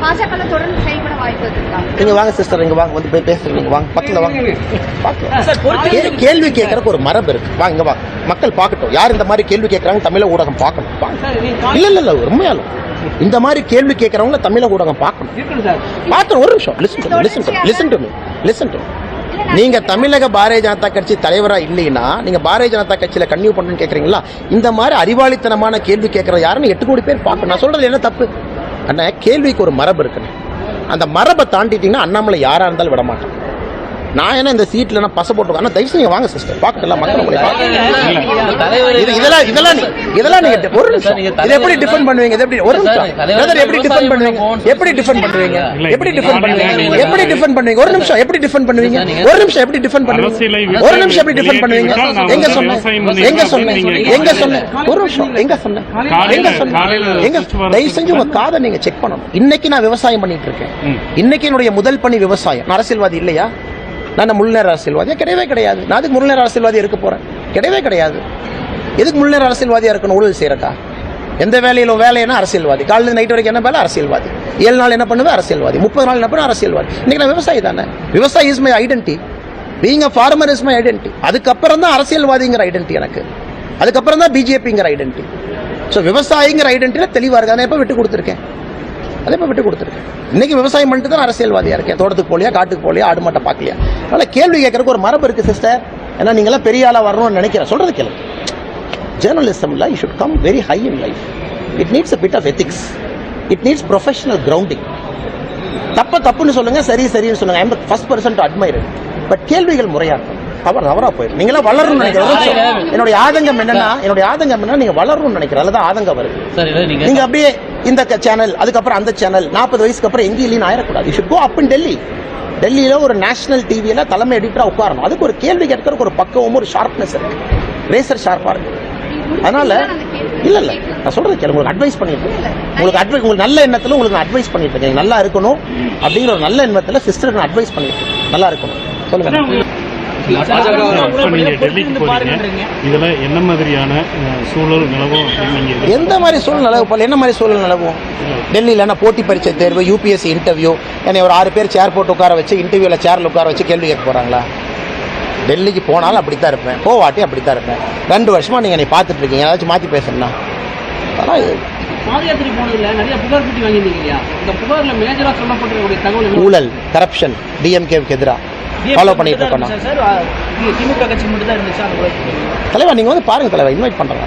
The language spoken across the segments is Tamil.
பாஜக தொடர்ந்து செயல்பட வாய்ப்பு இருக்கா? நீங்க வாங்க சிஸ்டர், இங்க வாங்க, வந்து போய் பேசுறீங்க, வாங்க பக்கத்துல வாங்க பார்க்கலாம். கேள்வி கேட்கறதுக்கு ஒரு மரபு இருக்கு, வாங்க இங்க வாங்க, மக்கள் பார்க்கட்டும் யார் இந்த மாதிரி கேள்வி கேட்கறாங்க, தமிழக ஊடகம் பார்க்கணும். இல்ல உண்மையாலும் இந்த மாதிரி கேள்வி கேட்கறவங்க தமிழக ஊடகம் பார்க்கணும். ஒரு நிமிஷம் லிசன் டு நீங்க தமிழக பாரதிய ஜனதா கட்சி தலைவரா இல்லைன்னா நீங்க பாரதிய ஜனதா கட்சியில கன்னியூ பண்ணணும்னு கேக்குறீங்களா? இந்த மாதிரி அறிவாளித்தனமான கேள்வி கேட்கற யாருன்னு 8 கோடி பேர் பார்க்கணும். நான் சொல்றது என்ன தப்பு? அண்ணா, கேள்விக்கு ஒரு மரபு இருக்குன்னு, அந்த மரபை தாண்டிட்டீங்கன்னா அண்ணாமலை யாரா இருந்தாலும் விட மாட்டேன். நான் என்ன இந்த சீட்ல நான் பச போட்டு, ஆனால் தயவு செய்ய வாங்க சிஸ்டர், பார்க்கலாம் மக்கள் இதெல்லாம் நீங்க ஒரு நிமிஷம் இதை எப்படி டிஃபெண்ட் பண்ணுவீங்க? இது எப்படி ஒரு நிமிஷம் எப்படி டிஃபெண்ட் பண்ணுவீங்க? எப்படி டிஃபெண்ட் பண்ணுவீங்க? எப்படி டிஃபெண்ட் பண்ணுவீங்க? எப்படி டிஃபெண்ட் பண்ணுவீங்க? ஒரு நிமிஷம் எப்படி டிஃபெண்ட் பண்ணுவீங்க? ஒரு நிமிஷம் எப்படி டிஃபெண்ட் பண்ணுவீங்க? ஒரு நிமிஷம் எப்படி டிஃபெண்ட் பண்ணுவீங்க? எங்க சொன்னேன்? எங்க சொன்னேன்? எங்க சொன்னேன்? ஒரு நிமிஷம் எங்க சொன்னேன்? எங்க சொன்னேன்? எங்க? தயவு செஞ்சு உங்க காதை நீங்க செக் பண்ணணும். இன்னைக்கு நான் விவசாயம் பண்ணிட்டு இருக்கேன். இன்னைக்கு என்னுடைய முதல் பணி விவசாயம். நான் அரசியல்வாதி இல்லையா? நான் முழுநேர அரசியல்வாதியா? கிடையவே கிடையாது. நான் அதுக்கு முழுநேர அரசியல்வாதி இருக்க போறேன்? கிடையவே கிடையாது. எதுக்கு முழுநேர அரசியல்வாதியா இருக்கணும்? ஊழல் செய்யறக்கா? எந்த வேலையில வேலைன்னா அரசியல்வாதி, காலையில் நைட் வரைக்கும் என்ன வேலை? அரசியல்வாதி. 7 நாள் என்ன பண்ணுவேன்? அரசியல்வாதி. 30 நாள் என்ன பண்ண? அரசியல்வாதி. இன்னைக்கு நான் விவசாயி தானே. விவசாயி is my identity. Being a farmer is my identity. அதுக்கப்புறம் தான் அரசியல்வாதிங்கிற ஐடென்டிட்டி எனக்கு. அதுக்கப்புறம் தான் பிஜேபிங்கிற ஐடென்டிட்டி. ஸோ விவசாயிங்கிற ஐடென்டிட்டியில் தெளிவாக இருக்கு. அதை எப்போ விட்டு கொடுத்துருக்கேன்? அதே இப்போ விட்டு கொடுத்துருக்கேன். இன்னைக்கு விவசாயம் பண்ணிட்டு தான் அரசியல்வாதியா இருக்கேன். தோட்டத்துக்கு போலியா, காட்டுக்கு போலியா, ஆடு மாட்டை பார்க்கலையா? அதனால கேள்வி கேட்கறதுக்கு ஒரு மரபு இருக்கு சிஸ்டர். ஏன்னா நீங்களாம் பெரிய ஆளா வரணும்னு நினைக்கிறேன். சொல்றது கேளு. ஜேர்னலிசம்ல you should come very high in life. It needs a bit of ethics. It needs professional grounding. தப்புன்னு சொல்லுங்க, சரின்னு சொல்லுங்க. I am the first person to admire. But கேள்விகள் முறையா இருக்கும். தவறா போயிடும். நீங்களா வளரணும்னு நினைக்கிறேன். என்னுடைய ஆதங்கம் என்னன்னா நீங்க வளரணும்னு நினைக்கிறேன். அதுதான் ஆதங்கம் வருது. நீங்க அப்படியே இந்த சேனல், அதுக்கப்புறம் அந்த சேனல், 40 வயசுக்கு அப்புறம் எங்கேயும் இல்லைன்னு ஆயிடக்கூடாது. யூ ஷுட் கோ அப் இன் டெல்லி. டெல்லியில ஒரு நேஷனல் டிவியில தலைமை எடிட்டரா உட்காரணும். அதுக்கு ஒரு கேள்வி கேட்கறதுக்கு ஒரு பக்கமும் ஒரு ஷார்ப்னஸ் இருக்கு. ரேசர் ஷார்ப்பா இருக்கு. அதனால இல்ல நான் சொல்றது கேளு. உங்களுக்கு அட்வைஸ் பண்ணிட்டு உங்களுக்கு நல்ல எண்ணத்துல உங்களுக்கு நான் அட்வைஸ் பண்ணிட்டு இருக்கேன். நல்லா இருக்கணும் அப்படிங்கிற ஒரு நல்ல எண்ணத்துல சிஸ்டருக்கு நான் அட்வைஸ் பண்ணிட்டு இருக்கேன். நல்லா இருக்கணும். சொல்லுங்க. இதுல என்ன மாதிரியான சூழல் நிலவும்? எந்த மாதிரி சூழல் நிலவும்? என்ன மாதிரி சூழல் நிலவும்? டெல்லியில போட்டி பரீட்சை தேர்வு, யூபிஎஸ்சி இன்டர்வியூ, என்னை ஒரு 6 பேர் சேர் போட்டு உட்கார வச்சு இன்டர்வியூல சேர்ல உட்கார வச்சு கேள்வி கேட்க போறாங்களா? டெல்லிக்கு போனாலும் அப்படித்தான் இருப்பேன், போவாட்டி அப்படித்தான் இருப்பேன். 2 வருஷமா நீங்க என்னை பார்த்துட்டு இருக்கீங்க. ஏதாச்சும் மாத்தி பேசணும்னா ஊழல், கரப்ஷன், டிஎம்கேவுக்கு எதிராக ஃபாலோ பண்ணிட்டு இருக்கோம். தலைவா நீங்க வந்து பாருங்க தலைவா, இன்வைட் பண்றாங்க.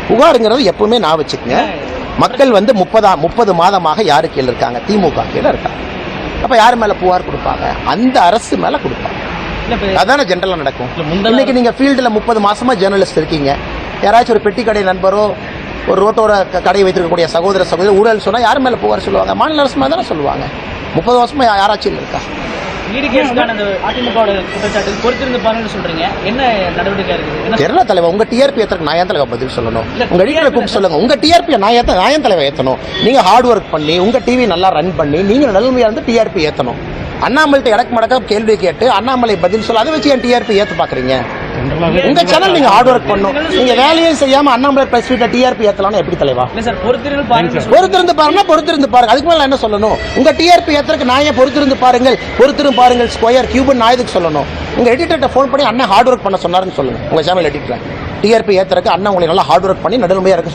புகாருங்கிறது எப்பவுமே நான் வச்சுக்கங்க. மக்கள் வந்து 30 மாதமாக யாரு கீழே இருக்காங்க? திமுக கீழே இருக்காங்க. அப்ப யாரு மேல புகார் கொடுப்பாங்க? அந்த அரசு மேல கொடுப்பாங்க. அதான ஜெனரலா நடக்கும். இன்னைக்கு நீங்க ஃபீல்டுல 30 மாசமா ஜேர்னலிஸ்ட் இருக்கீங்க. யாராச்சும் ஒரு பெட்டி கடை நண்பரோ, ஒரு ரோட்டோர கடை வைத்திருக்கக்கூடிய சகோதரி ஊழல் சொன்னா யாரு மேல புகார் சொல்லுவாங்க? மாநில அரசு மேல தானே சொல்லுவாங்க. 30 வருஷமா யாராச்சும் இருக்கா? தெரியல தலைவா. உங்க டிஆர்பி ஏத்துறதுக்கு நான் ஏன் தலைவா பதில் சொல்லணும்? உங்க எடிட்டரை கூப்பிட்டு சொல்லுங்க. உங்க டிஆர்பி நான் ஏன் தலைவா ஏத்தணும்? நீங்க ஹார்ட் ஒர்க் பண்ணி உங்க டிவி நல்லா ரன் பண்ணி நீங்க நிலைமையா இருந்து டிஆர்பி ஏத்தணும். அண்ணாமலை இடக்கு மடக்க கேள்வி கேட்டு அண்ணாமலை பதில் சொல்ல, அதை வச்சு என் டிஆர்பி ஏத்து பாக்குறீங்க? உங்க சேனல் நீங்க ஹார்ட் ஒர்க் பண்ணும். நீங்க வேலையே செய்யாம அண்ணாமலை பிளஸ் டிஆர்பி ஏத்தலாம் எப்படி தலைவா? பொறுத்திருந்து பாருங்க. அதுக்கு மேல என்ன சொல்லணும்? உங்க டிஆர்பி ஏத்துறதுக்கு நான் ஏன் பொறுத்திருந்து பாருங்கள் ஸ்கொயர் கியூபன் நான் எதுக்கு சொல்லணும்? உங்க எடிட்டர்ட்ட போன் பண்ணி அண்ணன் ஹார்ட் ஒர்க் பண்ண சொன்னாருன்னு சொல்லுங்க. உங்க சேனல் எடிட்டர் டிஆர்பி ஏத்துறதுக்கு அண்ணன் உங்களை நல்லா ஹார்ட் ஒர்க் பண்ணி நடுநிலைமையா இருக்கு.